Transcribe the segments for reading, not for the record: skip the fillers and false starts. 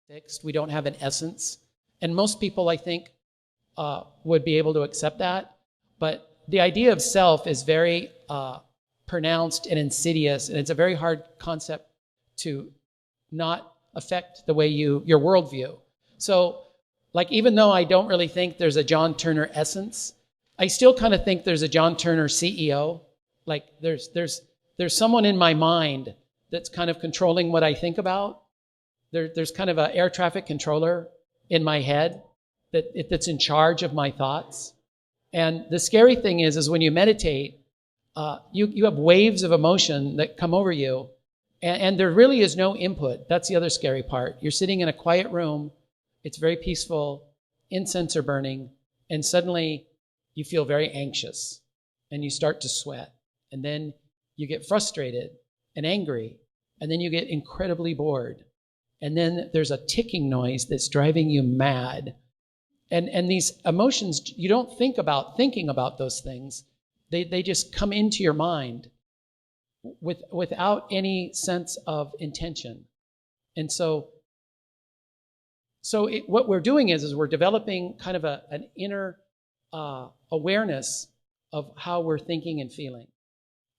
fixed. We don't have an essence. And most people, I think, would be able to accept that. But the idea of self is very pronounced and insidious, and it's a very hard concept to not affect the way your worldview. So, like, even though I don't really think there's a John Turner essence, I still kind of think there's a John Turner CEO. Like, there's someone in my mind that's kind of controlling what I think about. There's kind of an air traffic controller in my head that's in charge of my thoughts. And the scary thing is when you meditate, you have waves of emotion that come over you, and there really is no input. That's the other scary part. You're sitting in a quiet room. It's very peaceful. Incense are burning. And suddenly you feel very anxious and you start to sweat. And then you get frustrated and angry. And then you get incredibly bored. And then there's a ticking noise that's driving you mad. And these emotions, you don't think about thinking about those things. They just come into your mind without any sense of intention. And so what we're doing is we're developing kind of an inner awareness of how we're thinking and feeling.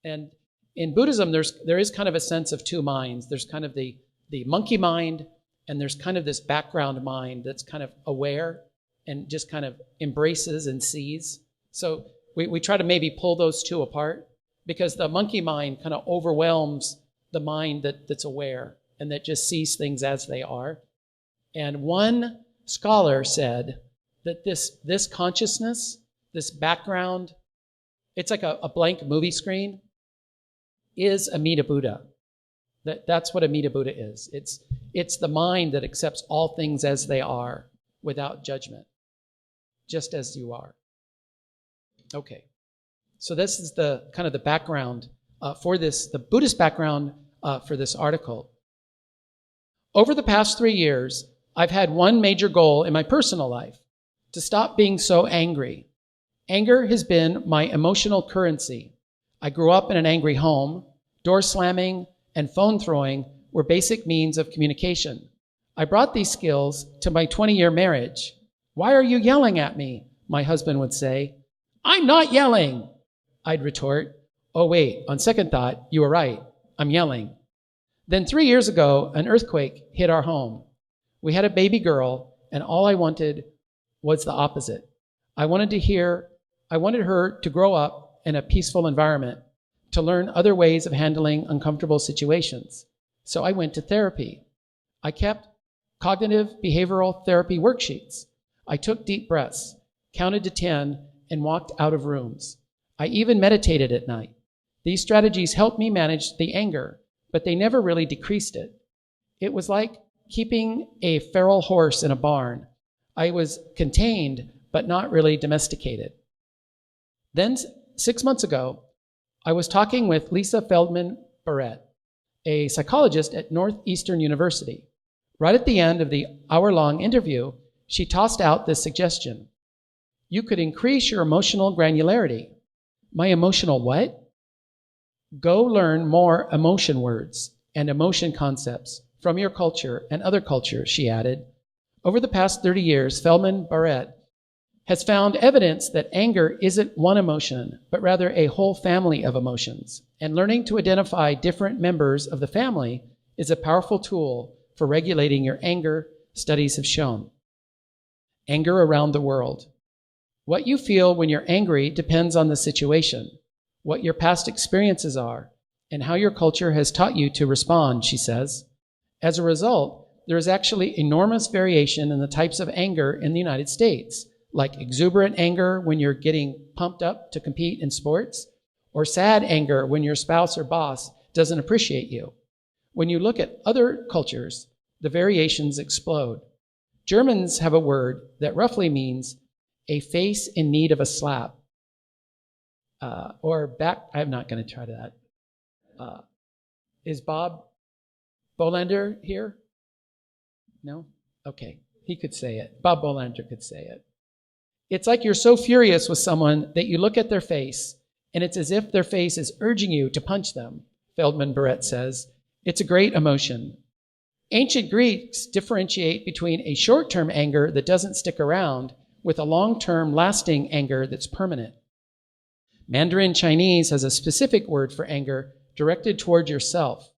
And in Buddhism, there is kind of a sense of two minds. There's kind of the monkey mind, and there's kind of this background mind that's kind of aware and just kind of embraces and sees. So we try to maybe pull those two apart, because the monkey mind kind of overwhelms the mind that's aware and that just sees things as they are. And one scholar said that this consciousness, this background, it's like a blank movie screen, is Amida Buddha. That's what Amida Buddha is. It's the mind that accepts all things as they are without judgment, just as you are. Okay, so this is the kind of the background for this, the Buddhist background for this article. Over the past 3 years, I've had one major goal in my personal life: to stop being so angry. Anger has been my emotional currency. I grew up in an angry home. Door slamming and phone throwing were basic means of communication. I brought these skills to my 20-year marriage. "Why are you yelling at me?" my husband would say. "I'm not yelling," I'd retort. "Oh, wait, on second thought, you were right. I'm yelling." Then 3 years ago, an earthquake hit our home. We had a baby girl, and all I wanted was the opposite. I wanted her to grow up in a peaceful environment, to learn other ways of handling uncomfortable situations. So I went to therapy. I kept cognitive behavioral therapy worksheets. I took deep breaths, counted to 10, and walked out of rooms. I even meditated at night. These strategies helped me manage the anger, but they never really decreased it. It was like keeping a feral horse in a barn. I was contained, but not really domesticated. Then 6 months ago, I was talking with Lisa Feldman Barrett, a psychologist at Northeastern University. Right at the end of the hour-long interview, she tossed out this suggestion: "You could increase your emotional granularity." My emotional what? Go learn more emotion words and emotion concepts from your culture and other cultures, she added. Over the past 30 years, Feldman Barrett has found evidence that anger isn't one emotion, but rather a whole family of emotions. And learning to identify different members of the family is a powerful tool for regulating your anger, studies have shown. Anger around the world. What you feel when you're angry depends on the situation, what your past experiences are, and how your culture has taught you to respond, she says. As a result, there is actually enormous variation in the types of anger in the United States, like exuberant anger when you're getting pumped up to compete in sports, or sad anger when your spouse or boss doesn't appreciate you. When you look at other cultures, the variations explode. Germans have a word that roughly means a face in need of a slap. I'm not going to try that. Is Bob Bolander here? No? Okay. He could say it. Bob Bolander could say it. It's like you're so furious with someone that you look at their face, and it's as if their face is urging you to punch them, Feldman Barrett says. It's a great emotion. Ancient Greeks differentiate between a short-term anger that doesn't stick around with a long-term lasting anger that's permanent. Mandarin Chinese has a specific word for anger directed toward yourself.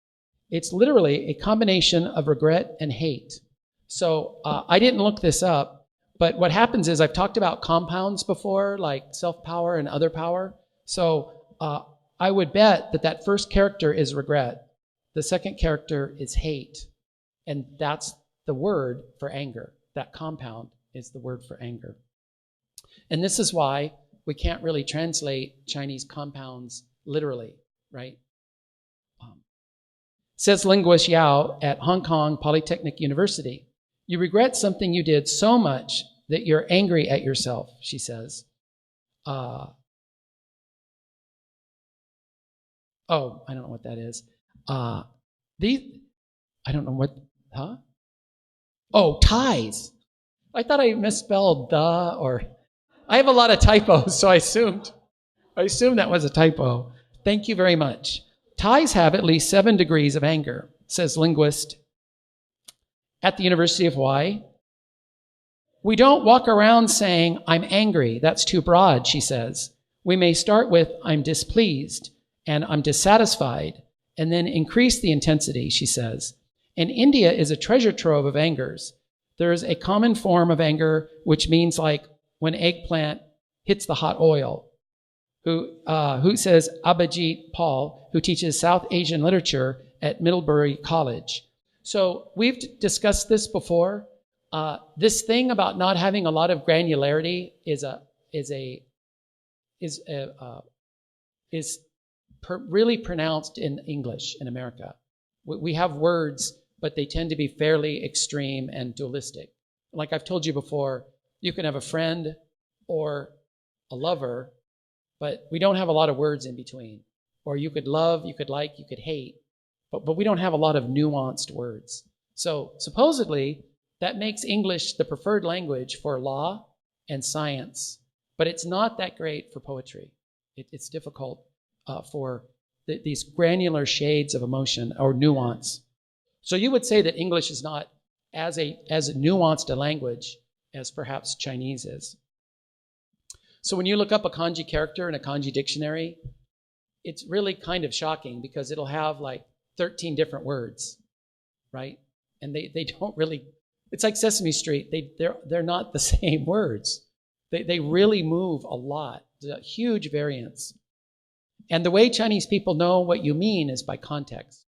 It's literally a combination of regret and hate. So I didn't look this up, but what happens is I've talked about compounds before, like self-power and other power. So I would bet that that first character is regret. The second character is hate. And that's the word for anger. That compound is the word for anger. And this is why we can't really translate Chinese compounds literally, right? Says linguist Yao at Hong Kong Polytechnic University, you regret something you did so much that you're angry at yourself, she says. I don't know what that is. I don't know what, huh? Oh, ties. I thought I misspelled the, or I have a lot of typos, so I assumed that was a typo. Thank you very much. Ties have at least 7 degrees of anger, says linguist at the University of Hawaii. We don't walk around saying, I'm angry. That's too broad, she says. We may start with, I'm displeased and I'm dissatisfied, and then increase the intensity, she says. And India is a treasure trove of angers. There is a common form of anger, which means like when eggplant hits the hot oil. Who says Abhijit Paul, who teaches South Asian literature at Middlebury College. So we've discussed this before. This thing about not having a lot of granularity is really pronounced in English in America. We have words, but they tend to be fairly extreme and dualistic. Like I've told you before, you can have a friend or a lover, but we don't have a lot of words in between. Or you could love, you could like, you could hate, but we don't have a lot of nuanced words. So supposedly, that makes English the preferred language for law and science, but it's not that great for poetry. It's difficult for these granular shades of emotion or nuance. So you would say that English is not as nuanced a language as perhaps Chinese is. So when you look up a kanji character in a kanji dictionary, it's really kind of shocking because it'll have like 13 different words, right? And they don't really, it's like Sesame Street. They're not the same words. They really move a lot. There's a huge variance. And the way Chinese people know what you mean is by context,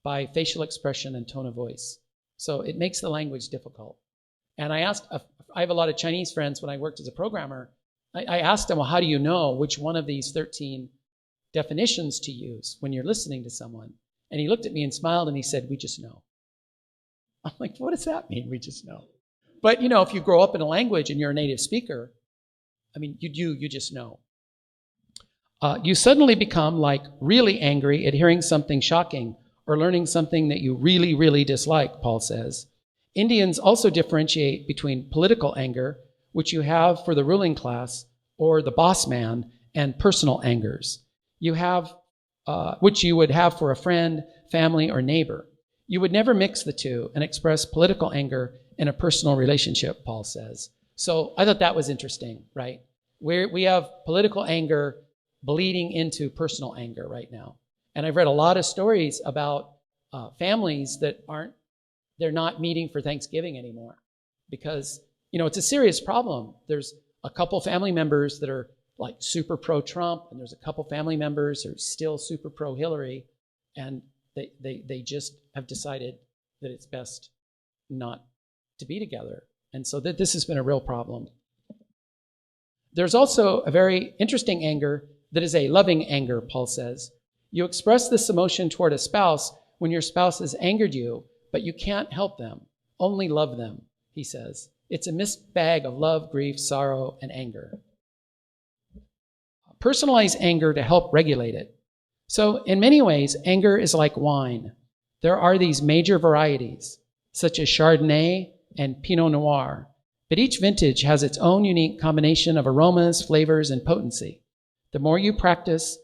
by facial expression and tone of voice. So it makes the language difficult. And I have a lot of Chinese friends when I worked as a programmer. I asked them, well, how do you know which one of these 13 definitions to use when you're listening to someone? And he looked at me and smiled and he said, we just know. I'm like, what does that mean? We just know. But if you grow up in a language and you're a native speaker, I mean, you just know. You suddenly become like really angry at hearing something shocking or learning something that you really, really dislike, Paul says. Indians also differentiate between political anger, which you have for the ruling class or the boss man, and personal angers. You have, which you would have for a friend, family, or neighbor. You would never mix the two and express political anger in a personal relationship, Paul says. So I thought that was interesting, right? We have political anger bleeding into personal anger right now. And I've read a lot of stories about families that they're not meeting for Thanksgiving anymore because, it's a serious problem. There's a couple family members that are like super pro-Trump, and there's a couple family members who are still super pro-Hillary, and they just have decided that it's best not to be together. And so this has been a real problem. There's also a very interesting anger that is a loving anger, Paul says. You express this emotion toward a spouse when your spouse has angered you, but you can't help them. Only love them, he says. It's a mixed bag of love, grief, sorrow, and anger. Personalize anger to help regulate it. So in many ways, anger is like wine. There are these major varieties, such as Chardonnay and Pinot Noir, but each vintage has its own unique combination of aromas, flavors, and potency. The more you practice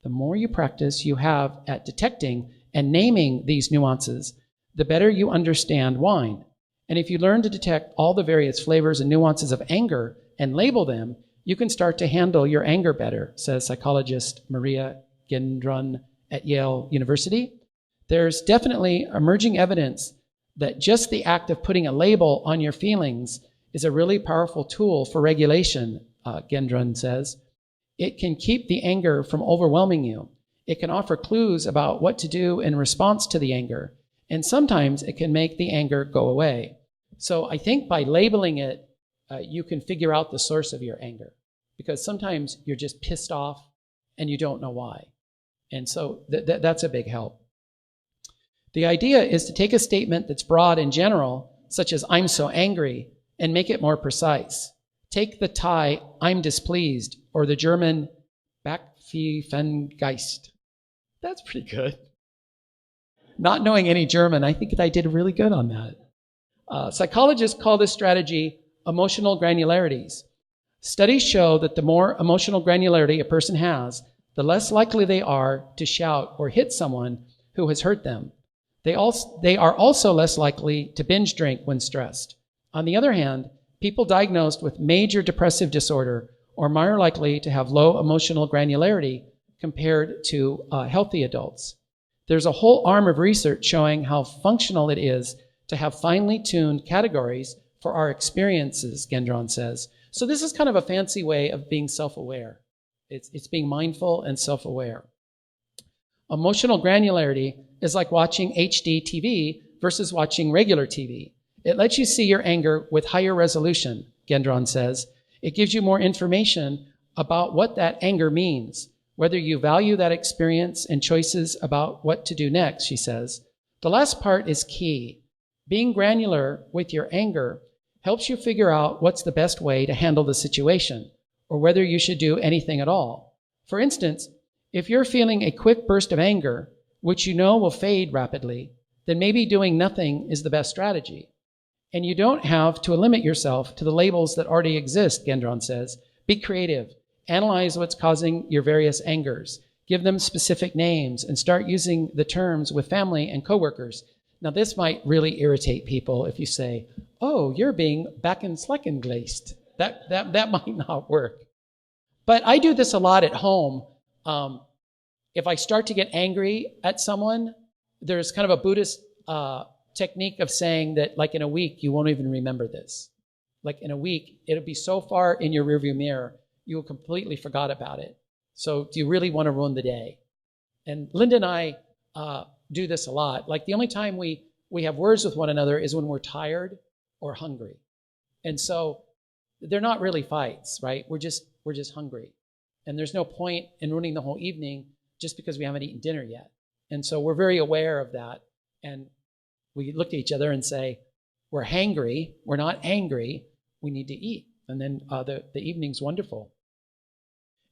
you have at detecting and naming these nuances, the better you understand wine. And if you learn to detect all the various flavors and nuances of anger and label them, you can start to handle your anger better, says psychologist Maria Gendron at Yale University. There's definitely emerging evidence that just the act of putting a label on your feelings is a really powerful tool for regulation, Gendron says. It can keep the anger from overwhelming you. It can offer clues about what to do in response to the anger. And sometimes it can make the anger go away. So I think by labeling it, you can figure out the source of your anger. Because sometimes you're just pissed off and you don't know why. And so that's a big help. The idea is to take a statement that's broad and general, such as "I'm so angry," and make it more precise. Take the Thai "I'm displeased" or the German "Backpfeiffengeist." That's pretty good. Not knowing any German, I think I did really good on that. Psychologists call this strategy emotional granularities. Studies show that the more emotional granularity a person has, the less likely they are to shout or hit someone who has hurt them. They are also less likely to binge drink when stressed. On the other hand, people diagnosed with major depressive disorder are more likely to have low emotional granularity compared to healthy adults. There's a whole arm of research showing how functional it is to have finely tuned categories for our experiences, Gendron says. So this is kind of a fancy way of being self-aware. It's being mindful and self-aware. Emotional granularity is like watching HD TV versus watching regular TV. It lets you see your anger with higher resolution, Gendron says. It gives you more information about what that anger means, whether you value that experience and choices about what to do next, she says. The last part is key. Being granular with your anger helps you figure out what's the best way to handle the situation, or whether you should do anything at all. For instance, if you're feeling a quick burst of anger, which you know will fade rapidly, then maybe doing nothing is the best strategy. And you don't have to limit yourself to the labels that already exist, Gendron says. Be creative. Analyze what's causing your various angers. Give them specific names and start using the terms with family and coworkers. Now, this might really irritate people if you say, "Oh, you're being back in Sleckengleist." That might not work. But I do this a lot at home. If I start to get angry at someone, there's kind of a Buddhist technique of saying that, like, in a week, you won't even remember this. Like, in a week, it'll be so far in your rearview mirror, you will completely forgot about it. So do you really want to ruin the day? And Linda and I do this a lot. Like, the only time we have words with one another is when we're tired or hungry. And so they're not really fights, right? We're just hungry. And there's no point in ruining the whole evening just because we haven't eaten dinner yet. And so we're very aware of that. And we look at each other and say, we're hangry, we're not angry, we need to eat. And then the evening's wonderful.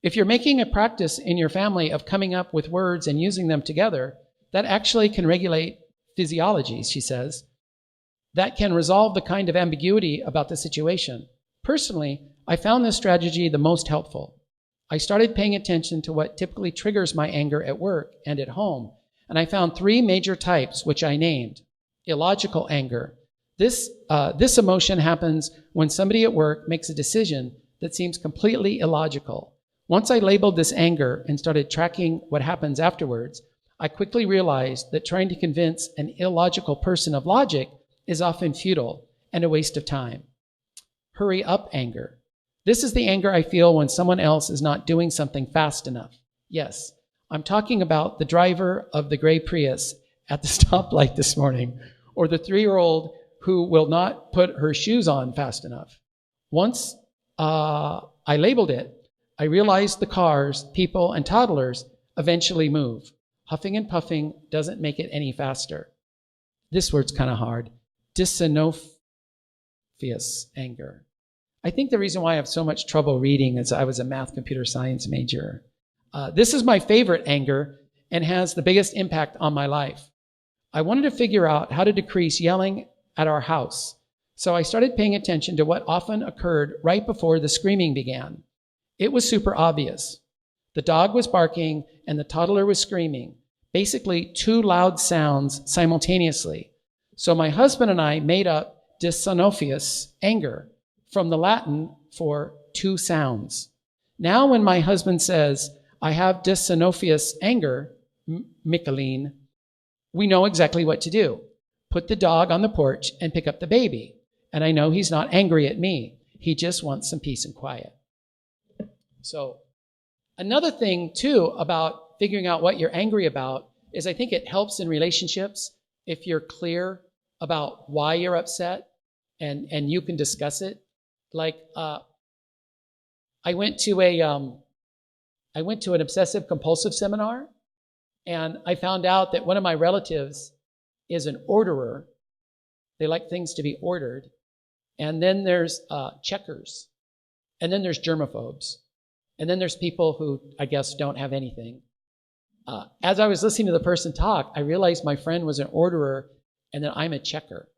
If you're making a practice in your family of coming up with words and using them together, that actually can regulate physiology, she says. That can resolve the kind of ambiguity about the situation. Personally, I found this strategy the most helpful. I started paying attention to what typically triggers my anger at work and at home, and I found 3 major types, which I named. Illogical anger. This emotion happens when somebody at work makes a decision that seems completely illogical. Once I labeled this anger and started tracking what happens afterwards, I quickly realized that trying to convince an illogical person of logic is often futile and a waste of time. Hurry up anger. This is the anger I feel when someone else is not doing something fast enough. Yes, I'm talking about the driver of the gray Prius at the stoplight this morning, or the 3-year-old who will not put her shoes on fast enough. Once I labeled it, I realized the cars, people, and toddlers eventually move. Huffing and puffing doesn't make it any faster. This word's kind of hard. Dysynophious anger. I think the reason why I have so much trouble reading is I was a math computer science major. This is my favorite anger and has the biggest impact on my life. I wanted to figure out how to decrease yelling at our house. So I started paying attention to what often occurred right before the screaming began. It was super obvious. The dog was barking and the toddler was screaming. Basically, 2 loud sounds simultaneously. So my husband and I made up dyssynophous anger from the Latin for two sounds. Now when my husband says, I have dyssynophous anger, Michelin, we know exactly what to do. Put the dog on the porch and pick up the baby. And I know he's not angry at me. He just wants some peace and quiet. So another thing, too, about figuring out what you're angry about is I think it helps in relationships if you're clear about why you're upset and you can discuss it. Like, I went to an obsessive compulsive seminar, and I found out that one of my relatives is an orderer. They like things to be ordered. And then there's checkers. And then there's germaphobes. And then there's people who, I guess, don't have anything. As I was listening to the person talk, I realized my friend was an orderer and that I'm a checker.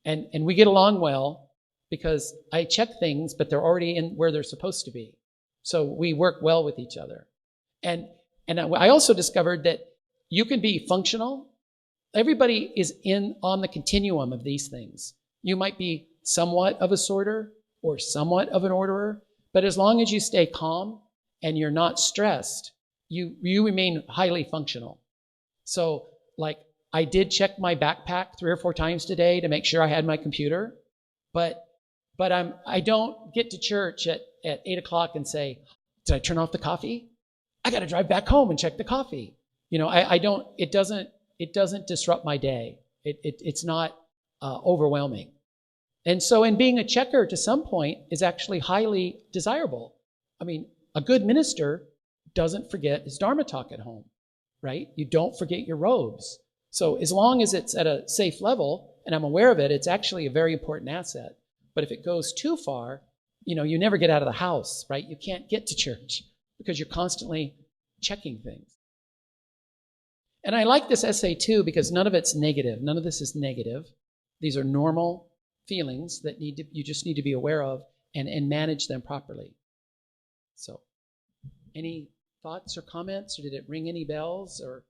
And we get along well because I check things, but they're already in where they're supposed to be. So we work well with each other. And I also discovered that you can be functional. Everybody is on the continuum of these things. You might be somewhat of a sorter or somewhat of an orderer, but as long as you stay calm and you're not stressed, you remain highly functional. So, like, I did check my backpack 3 or 4 times today to make sure I had my computer, but I don't get to church at 8 o'clock and say, did I turn off the coffee? I got to drive back home and check the coffee. I don't. It doesn't disrupt my day. It's not overwhelming. And so in being a checker to some point is actually highly desirable. I mean, a good minister doesn't forget his Dharma talk at home, right? You don't forget your robes. So as long as it's at a safe level, and I'm aware of it, it's actually a very important asset. But if it goes too far, you never get out of the house, right? You can't get to church because you're constantly checking things. And I like this essay too because none of it's negative. None of this is negative. These are normal feelings that you just need to be aware of and manage them properly. So, any thoughts or comments, or did it ring any bells? Or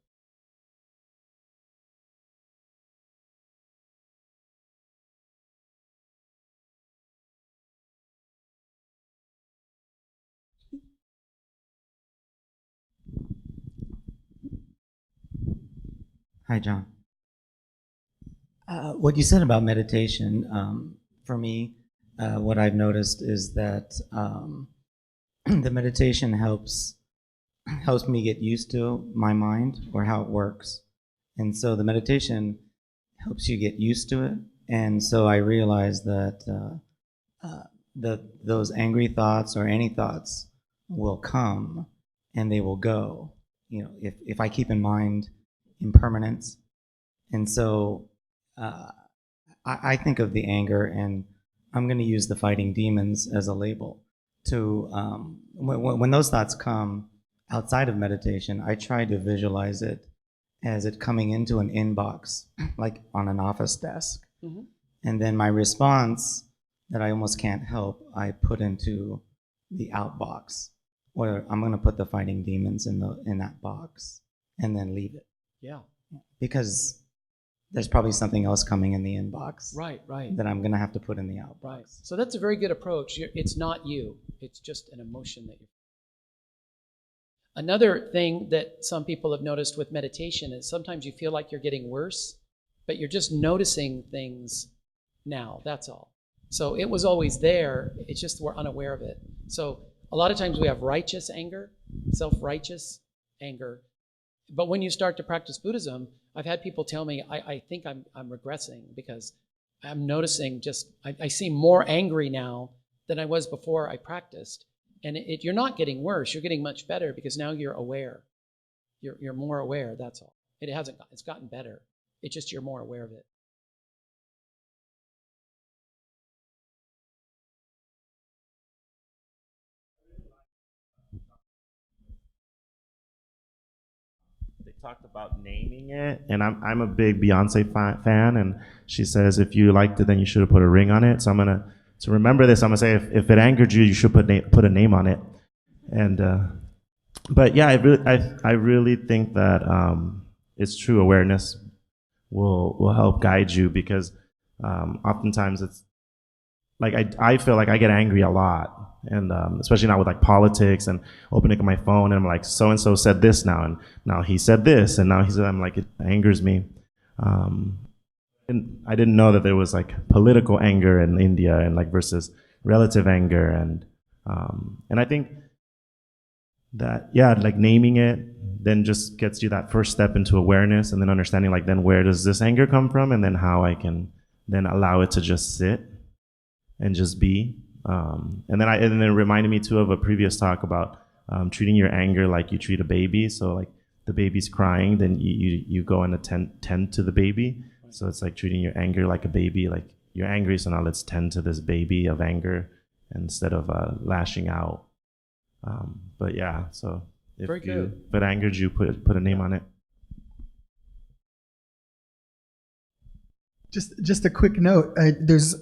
Hi, John. What you said about meditation, for me, what I've noticed is that the meditation helps me get used to my mind or how it works. And so the meditation helps you get used to it. And so I realized that those angry thoughts or any thoughts will come and they will go, if I keep in mind impermanence. And so I think of the anger, and I'm going to use the fighting demons as a label. To when those thoughts come outside of meditation, I try to visualize it as it coming into an inbox, like on an office desk. Mm-hmm. And then my response that I almost can't help, I put into the outbox, where I'm going to put the fighting demons in that box and then leave it. Yeah. Because there's probably something else coming in the inbox. Right. That I'm going to have to put in the outbox. Right. So that's a very good approach. It's not you. It's just an emotion that you're. Another thing that some people have noticed with meditation is sometimes you feel like you're getting worse, but you're just noticing things now. That's all. So it was always there. It's just we're unaware of it. So a lot of times we have righteous anger, self-righteous anger. But when you start to practice Buddhism, I've had people tell me, I think I'm regressing because I'm noticing I seem more angry now than I was before I practiced. And you're not getting worse. You're getting much better because now you're aware. You're more aware, that's all. It's gotten better. It's just you're more aware of it. Talked about naming it, and I'm a big Beyonce fan, and she says if you liked it, then you should have put a ring on it. So to remember this, I'm gonna say if it angered you, you should put a name on it. And but yeah, I really think that it's true awareness. will help guide you, because oftentimes it's like I feel like I get angry a lot, and especially now with like politics and opening up my phone, and I'm like, so and so said this now, and now he said this, and now he said, I'm like, it angers me. And I didn't know that there was like political anger in India and like versus relative anger, and I think that, yeah, like naming it then just gets you that first step into awareness, and then understanding like, then where does this anger come from, and then how I can then allow it to just sit and just be. And then it reminded me too of a previous talk about treating your anger like you treat a baby. So like the baby's crying, then you go and tend to the baby. So it's like treating your anger like a baby, like you're angry, so now let's tend to this baby of anger instead of lashing out. But yeah, so if it angered you, put a name on it. Just a quick note. There's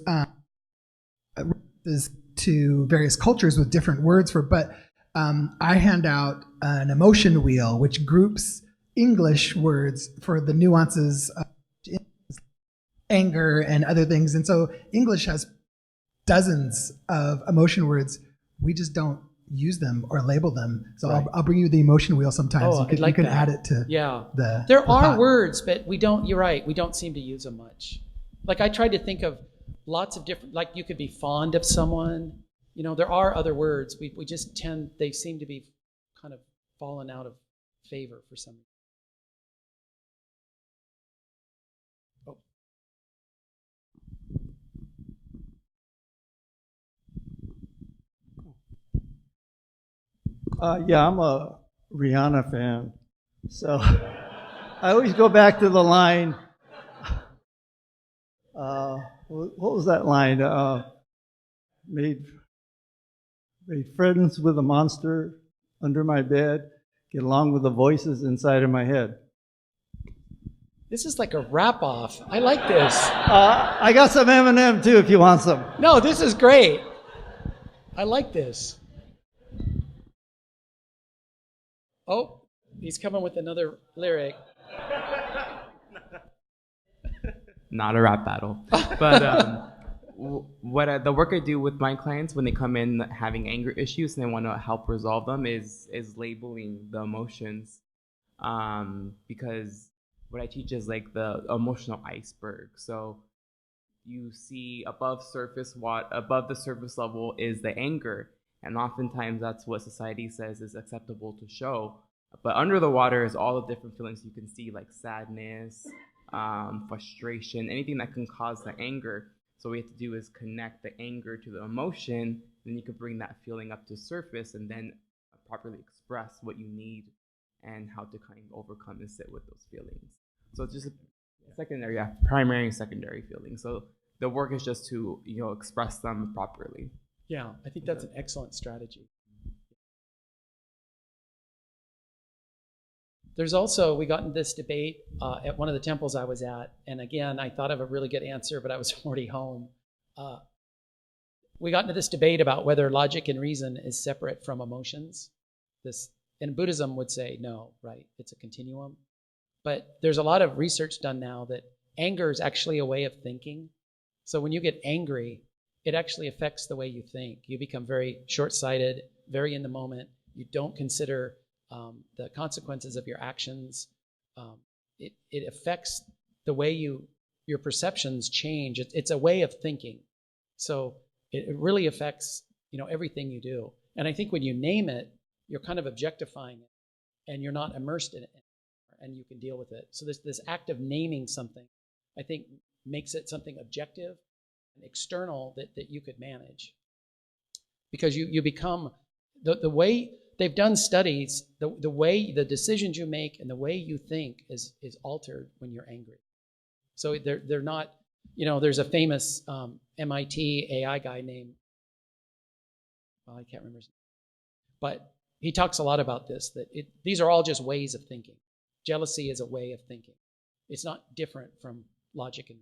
to various cultures with different words for, but I hand out an emotion wheel which groups English words for the nuances of anger and other things. And so English has dozens of emotion words. We just don't use them or label them. So right. I'll bring you the emotion wheel sometimes. Oh, you can add it to There are words, but we don't, you're right, we don't seem to use them much. Like I tried to think of lots of different, like you could be fond of someone. You know, there are other words. We just they seem to be kind of fallen out of favor for some reason. Yeah, I'm a Rihanna fan. So I always go back to the line. What was that line? Made friends with a monster under my bed, get along with the voices inside of my head. This is like a wrap-off. I like this. I got some M&M too if you want some. No, this is great. I like this. Oh, he's coming with another lyric. Not a rap battle. But what the work I do with my clients when they come in having anger issues and they want to help resolve them is labeling the emotions. Because what I teach is like the emotional iceberg. So you see above the surface level is the anger. And oftentimes that's what society says is acceptable to show. But under the water is all the different feelings you can see, like sadness, frustration, anything that can cause the anger. So what we have to do is connect the anger to the emotion, then you can bring that feeling up to surface and then properly express what you need and how to kind of overcome and sit with those feelings. So it's just primary and secondary feelings. So the work is just to, express them properly. Yeah, I think that's an excellent strategy. There's also, we got into this debate at one of the temples I was at, and again, I thought of a really good answer, but I was already home. We got into this debate about whether logic and reason is separate from emotions. And Buddhism would say no, right? It's a continuum. But there's a lot of research done now that anger is actually a way of thinking. So when you get angry, it actually affects the way you think. You become very short-sighted, very in the moment. You don't consider the consequences of your actions. It affects the way your perceptions change. It's a way of thinking. So it really affects everything you do. And I think when you name it, you're kind of objectifying it, and you're not immersed in it, and you can deal with it. So this act of naming something, I think, makes it something objective and external that you could manage. Because you become, the way they've done studies, the way the decisions you make and the way you think is altered when you're angry. So they're not, there's a famous MIT AI guy named, I can't remember his name, but he talks a lot about this, that these are all just ways of thinking. Jealousy is a way of thinking. It's not different from logic and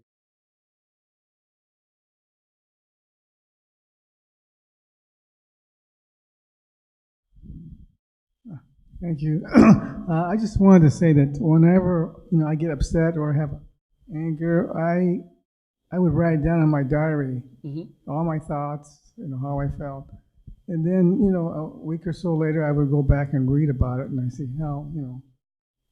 Thank you. I just wanted to say that whenever I get upset or have anger, I would write down in my diary Mm-hmm. all my thoughts, how I felt. And then, a week or so later, I would go back and read about it, and I see how,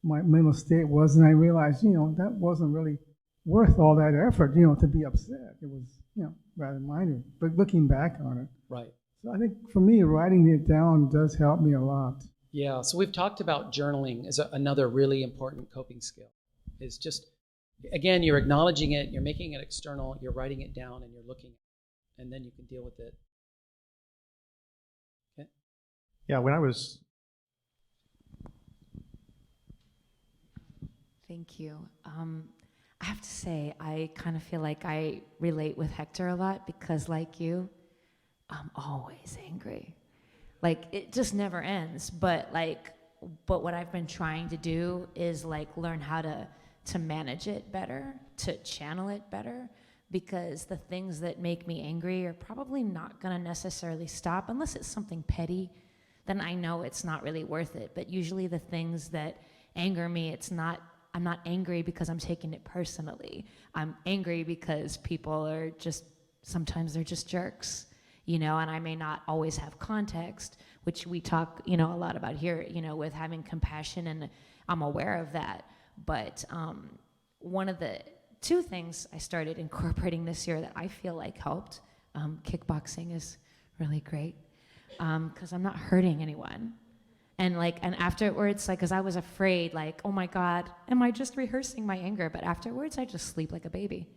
my mental state was, and I realized, that wasn't really worth all that effort, to be upset. It was, rather minor. But looking back on it, Right. so I think for me, writing it down does help me a lot. Yeah. So we've talked about journaling as another really important coping skill. Is just, again, you're acknowledging it, you're making it external, you're writing it down, and you're looking, and then you can deal with it. Okay. Yeah, when I was Thank you. I have to say, I kind of feel like I relate with Hector a lot because, like you, I'm always angry. Like, it just never ends. But what I've been trying to do is learn how to manage it better, to channel it better, because the things that make me angry are probably not going to necessarily stop unless it's something petty. Then I know it's not really worth it. But usually the things that anger me, I'm not angry because I'm taking it personally. I'm angry because people are sometimes they're just jerks, and I may not always have context, which we talk, a lot about here, with having compassion, and I'm aware of that. But one of the two things I started incorporating this year that I feel like helped, kickboxing is really great, because I'm not hurting anyone. And afterwards, because I was afraid, oh my God, am I just rehearsing my anger? But afterwards, I just sleep like a baby.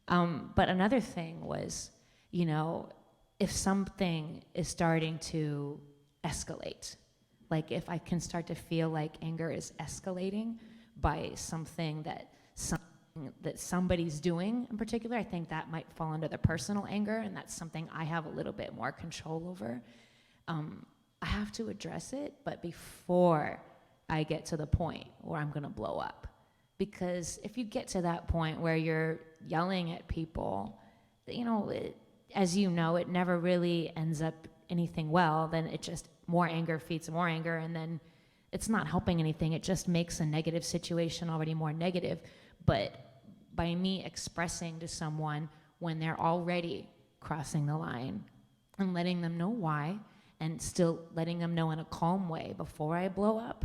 But another thing was, if something is starting to escalate, if I can start to feel like anger is escalating by something that somebody's doing in particular, I think that might fall under the personal anger, and that's something I have a little bit more control over. I have to address it, but before I get to the point where I'm gonna blow up. Because if you get to that point where you're yelling at people, as you know, it never really ends up anything well. Then it just, more anger feeds more anger, and then it's not helping anything. It just makes a negative situation already more negative. But by me expressing to someone when they're already crossing the line and letting them know why, and still letting them know in a calm way before I blow up,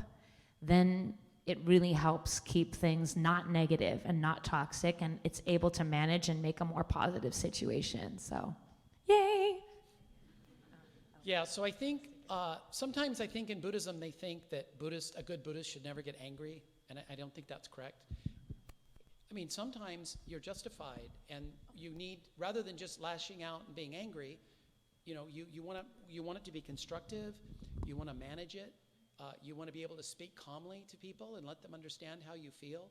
then it really helps keep things not negative and not toxic, and it's able to manage and make a more positive situation. So, yay! Yeah, so I think sometimes I think in Buddhism they think that a good Buddhist should never get angry, and I don't think that's correct. I mean, sometimes you're justified, and you need, rather than just lashing out and being angry, you want it to be constructive. You want to manage it. You want to be able to speak calmly to people and let them understand how you feel.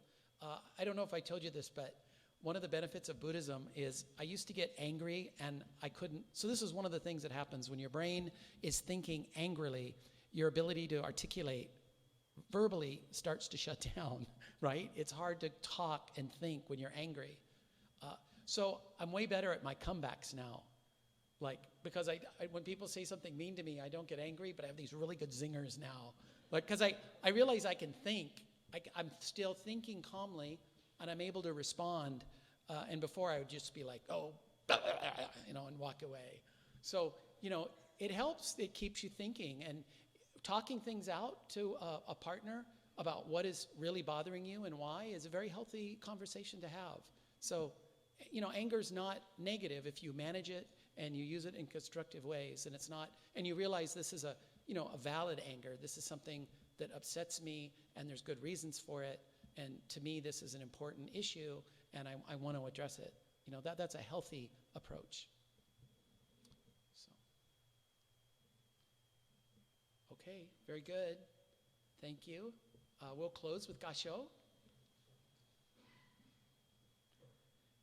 I don't know if I told you this, but one of the benefits of Buddhism is I used to get angry and I couldn't. So this is one of the things that happens when your brain is thinking angrily. Your ability to articulate verbally starts to shut down, right? It's hard to talk and think when you're angry. So I'm way better at my comebacks now. Because when people say something mean to me, I don't get angry, but I have these really good zingers now. Because I realize I can think. I'm still thinking calmly, and I'm able to respond. And before I would just be like, oh, and walk away. So, it helps. It keeps you thinking. And talking things out to a partner about what is really bothering you and why is a very healthy conversation to have. So, anger is not negative if you manage it and you use it in constructive ways, and it's not, and you realize this is a valid anger. This is something that upsets me, and there's good reasons for it, and to me this is an important issue, and I want to address it. That's a healthy approach. So, okay, very good. Thank you. We'll close with Gasho.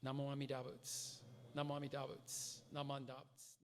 Namo Amida Butsu. Namo Amida Butsu. Namo Amida Butsu.